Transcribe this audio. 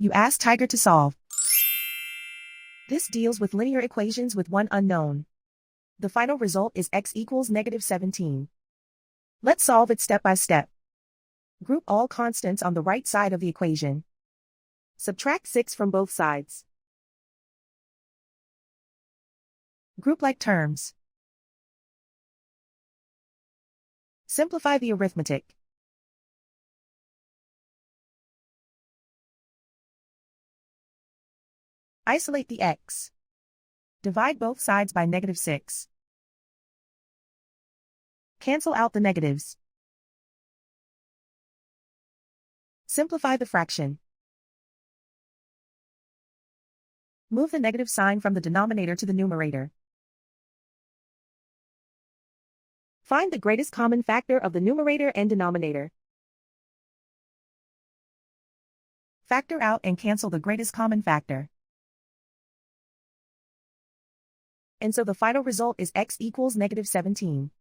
You ask Tiger to solve. This deals with linear equations with one unknown. The final result is x equals -17. Let's solve it step by step. Group all constants on the right side of the equation. Subtract 6 from both sides. Group like terms. Simplify the arithmetic. Isolate the x. Divide both sides by -6. Cancel out the negatives. Simplify the fraction. Move the negative sign from the denominator to the numerator. Find the greatest common factor of the numerator and denominator. Factor out and cancel the greatest common factor. And so the final result is x equals -17.